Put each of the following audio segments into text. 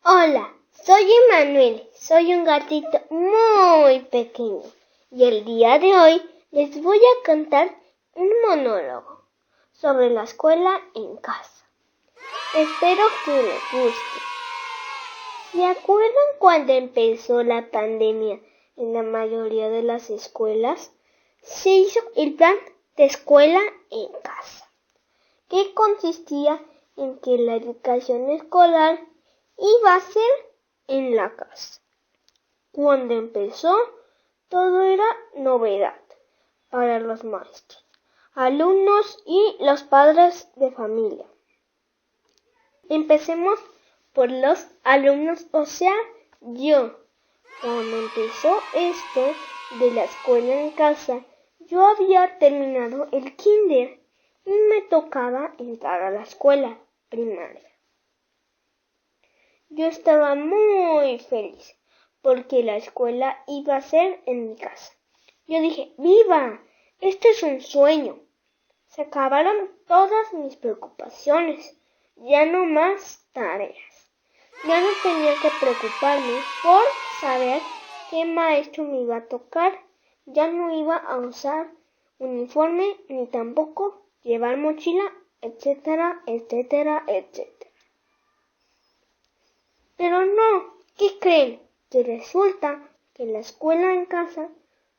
Hola, soy Emanuel, soy un gatito muy pequeño y el día de hoy les voy a contar un monólogo sobre la escuela en casa. Espero que les guste. ¿Se acuerdan cuando empezó la pandemia en la mayoría de las escuelas? Se hizo el plan de escuela en casa, que consistía en que la educación escolar iba a ser en la casa. Cuando empezó, todo era novedad para los maestros, alumnos y los padres de familia. Empecemos por los alumnos, o sea, yo. Cuando empezó esto de la escuela en casa, yo había terminado el kinder y me tocaba entrar a la escuela primaria. Yo estaba muy feliz porque la escuela iba a ser en mi casa. Yo dije, ¡viva! Este es un sueño. Se acabaron todas mis preocupaciones. Ya no más tareas. Ya no tenía que preocuparme por saber qué maestro me iba a tocar. Ya no iba a usar uniforme ni tampoco llevar mochila, etcétera, etcétera, etcétera. Pero no, ¿qué creen? Que resulta que la escuela en casa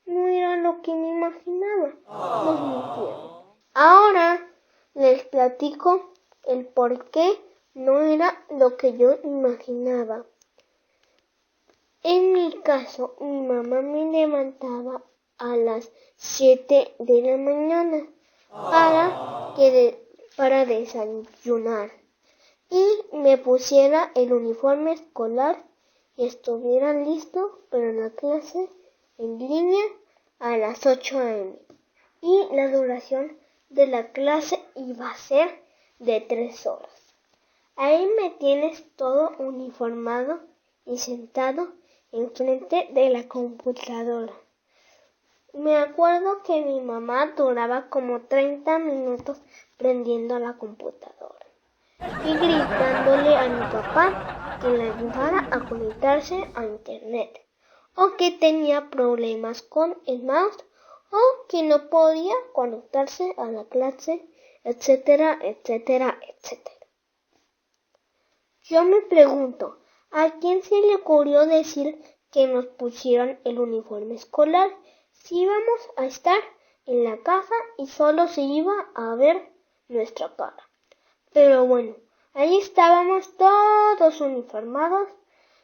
no era lo que me imaginaba. Nos mintieron. Ahora les platico el por qué no era lo que yo imaginaba. En mi caso, mi mamá me levantaba a las 7 de la mañana para desayunar y me pusiera el uniforme escolar y estuviera listo para la clase en línea a las 8 a.m. Y la duración de la clase iba a ser de 3 horas. Ahí me tienes todo uniformado y sentado enfrente de la computadora. Me acuerdo que mi mamá duraba como 30 minutos prendiendo la computadora y gritándole a mi papá que le ayudara a conectarse a internet, o que tenía problemas con el mouse, o que no podía conectarse a la clase, etcétera, etcétera, etcétera. Yo me pregunto, ¿a quién se le ocurrió decir que nos pusieran el uniforme escolar si íbamos a estar en la casa y solo se iba a ver nuestra cara? Pero bueno, ahí estábamos todos uniformados.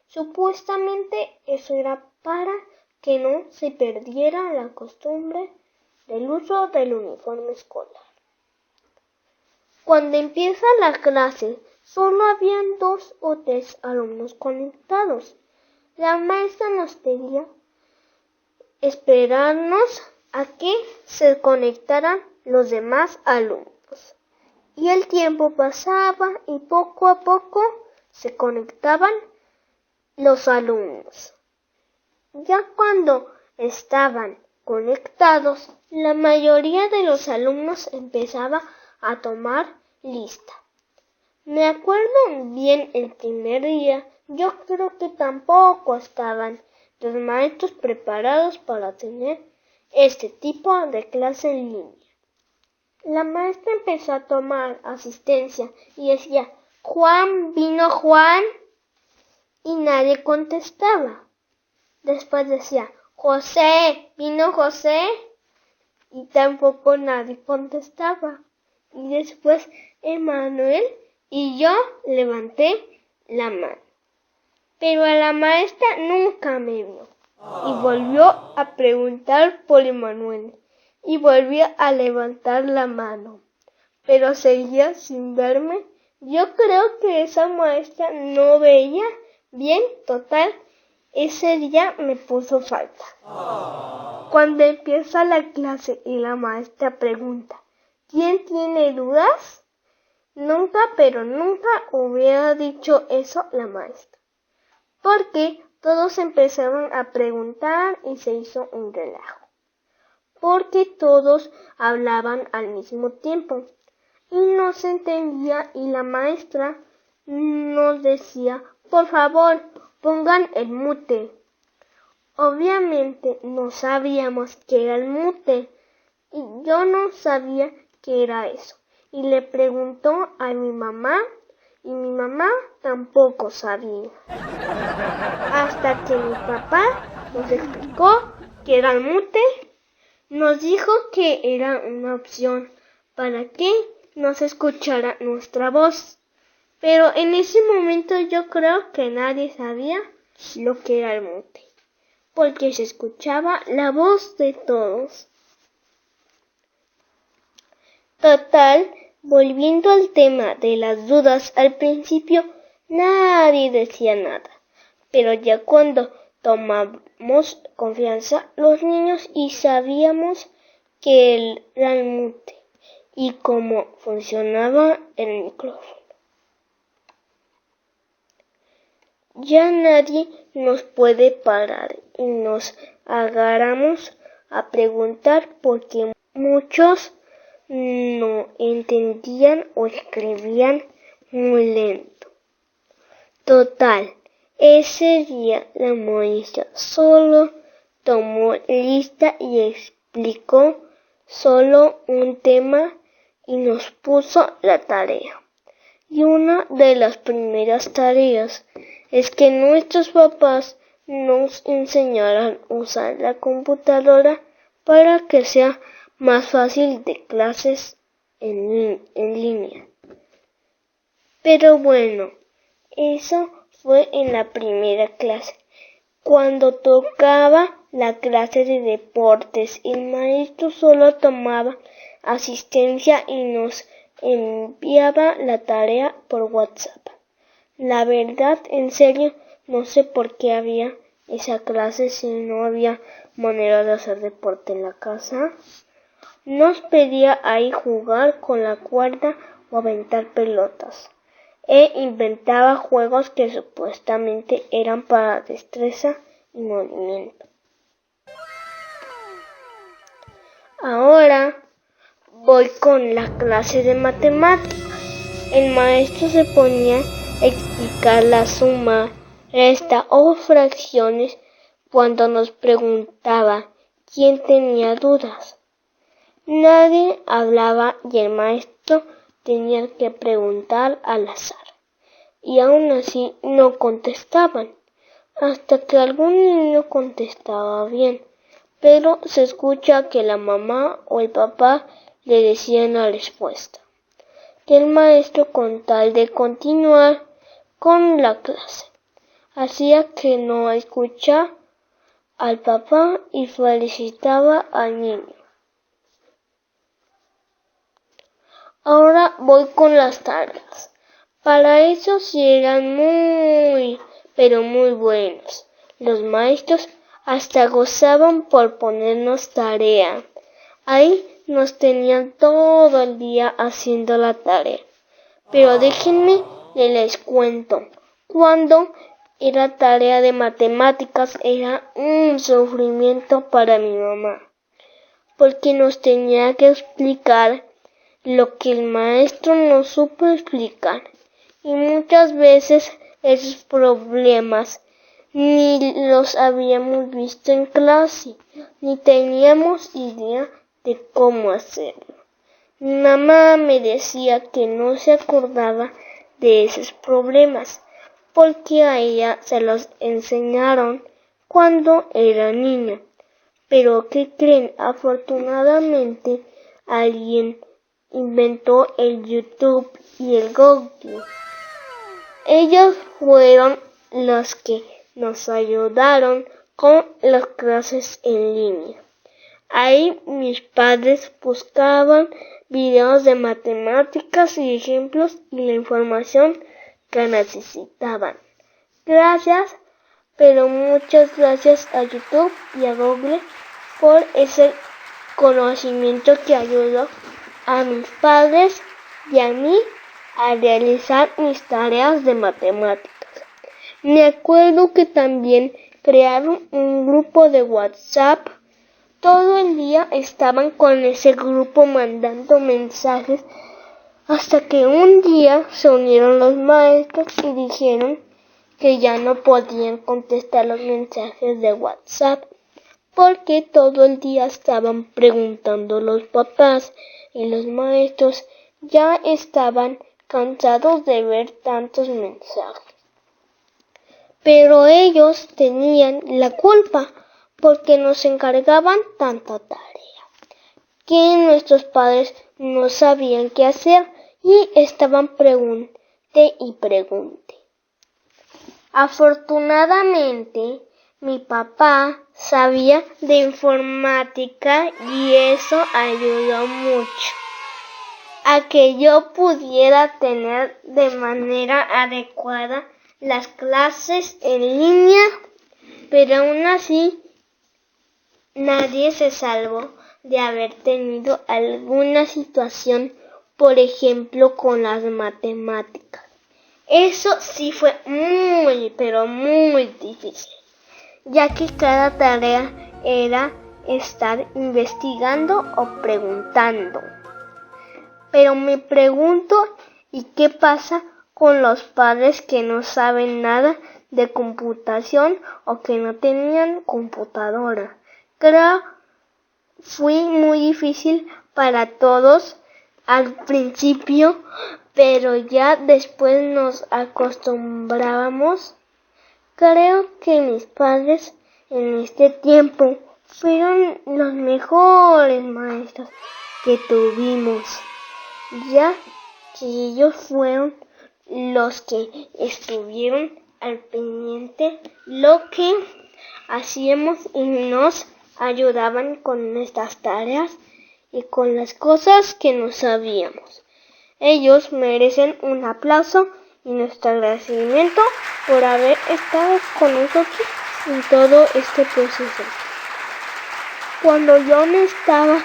Supuestamente eso era para que no se perdiera la costumbre del uso del uniforme escolar. Cuando empieza la clase, solo habían 2 o 3 alumnos conectados. La maestra nos pedía esperarnos a que se conectaran los demás alumnos. Y el tiempo pasaba y poco a poco se conectaban los alumnos. Ya cuando estaban conectados, la mayoría de los alumnos empezaba a tomar lista. Me acuerdo bien el primer día, yo creo que tampoco estaban los maestros preparados para tener este tipo de clase en línea. La maestra empezó a tomar asistencia y decía, Juan, ¿vino Juan? Y nadie contestaba. Después decía, José, ¿vino José? Y tampoco nadie contestaba. Y después Emanuel y yo levanté la mano. Pero a la maestra nunca me vio. Y volvió a preguntar por Emanuel. Y volví a levantar la mano, pero seguía sin verme. Yo creo que esa maestra no veía bien, total, ese día me puso falta. Cuando empieza la clase y la maestra pregunta, ¿quién tiene dudas? Nunca, pero nunca hubiera dicho eso la maestra, porque todos empezaron a preguntar y se hizo un relajo. Porque todos hablaban al mismo tiempo y no se entendía y la maestra nos decía por favor, pongan el mute. Obviamente no sabíamos qué era el mute y yo no sabía qué era eso. Y le preguntó a mi mamá y mi mamá tampoco sabía. Hasta que mi papá nos explicó qué era el mute, nos dijo que era una opción para que no se escuchara nuestra voz. Pero en ese momento yo creo que nadie sabía lo que era el mute, porque se escuchaba la voz de todos. Total, volviendo al tema de las dudas, al principio nadie decía nada, pero ya cuando tomamos confianza los niños y sabíamos que era el mute y cómo funcionaba el micrófono, ya nadie nos puede parar y nos agarramos a preguntar porque muchos no entendían o escribían muy lento. Total, ese día la maestra solo tomó lista y explicó solo un tema y nos puso la tarea. Y una de las primeras tareas es que nuestros papás nos enseñaran a usar la computadora para que sea más fácil de clases en línea. Pero bueno, eso fue en la primera clase. Cuando tocaba la clase de deportes, el maestro solo tomaba asistencia y nos enviaba la tarea por WhatsApp. La verdad, en serio, no sé por qué había esa clase si no había manera de hacer deporte en la casa. Nos pedía ahí jugar con la cuerda o aventar pelotas. E inventaba juegos que supuestamente eran para destreza y movimiento. Ahora voy con la clase de matemáticas. El maestro se ponía a explicar la suma, resta o fracciones cuando nos preguntaba quién tenía dudas. Nadie hablaba y el maestro tenía que preguntar al azar. Y aún así no contestaban, hasta que algún niño contestaba bien, pero se escucha que la mamá o el papá le decían la respuesta. Que el maestro, con tal de continuar con la clase, hacía que no escuchara al papá y felicitaba al niño. Ahora voy con las tareas. Para eso sí eran muy, pero muy buenos. Los maestros hasta gozaban por ponernos tarea. Ahí nos tenían todo el día haciendo la tarea. Pero déjenme les cuento. Cuando era tarea de matemáticas era un sufrimiento para mi mamá, porque nos tenía que explicar lo que el maestro no supo explicar. Y muchas veces esos problemas ni los habíamos visto en clase, ni teníamos idea de cómo hacerlo. Mi mamá me decía que no se acordaba de esos problemas, porque a ella se los enseñaron cuando era niña. Pero ¿qué creen? Afortunadamente alguien inventó el YouTube y el Google. Ellos fueron los que nos ayudaron con las clases en línea. Ahí mis padres buscaban videos de matemáticas y ejemplos y la información que necesitaban. Gracias, pero muchas gracias a YouTube y a Google por ese conocimiento que ayudó a mis padres y a mí a realizar mis tareas de matemáticas. Me acuerdo que también crearon un grupo de WhatsApp. Todo el día estaban con ese grupo mandando mensajes hasta que un día se unieron los maestros y dijeron que ya no podían contestar los mensajes de WhatsApp porque todo el día estaban preguntando los papás y los maestros ya estaban cansados de ver tantos mensajes. Pero ellos tenían la culpa porque nos encargaban tanta tarea que nuestros padres no sabían qué hacer y estaban pregunte y pregunte. Afortunadamente, mi papá sabía de informática y eso ayudó mucho a que yo pudiera tener de manera adecuada las clases en línea, pero aún así nadie se salvó de haber tenido alguna situación, por ejemplo, con las matemáticas. Eso sí fue muy, pero muy difícil, ya que cada tarea era estar investigando o preguntando. Pero me pregunto, ¿y qué pasa con los padres que no saben nada de computación o que no tenían computadora? Creo fue muy difícil para todos al principio, pero ya después nos acostumbrábamos. Creo que mis padres en este tiempo fueron los mejores maestros que tuvimos, ya que ellos fueron los que estuvieron al pendiente lo que hacíamos y nos ayudaban con nuestras tareas y con las cosas que no sabíamos. Ellos merecen un aplauso y nuestro agradecimiento por haber estado con nosotros en todo este proceso. Cuando yo me estaba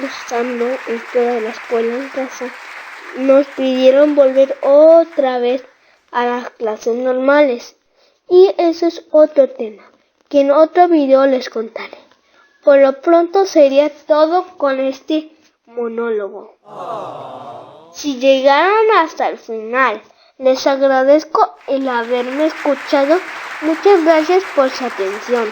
gustando esto de la escuela en casa, nos pidieron volver otra vez a las clases normales. Y eso es otro tema, que en otro video les contaré. Por lo pronto sería todo con este monólogo. Si llegaron hasta el final, les agradezco el haberme escuchado. Muchas gracias por su atención.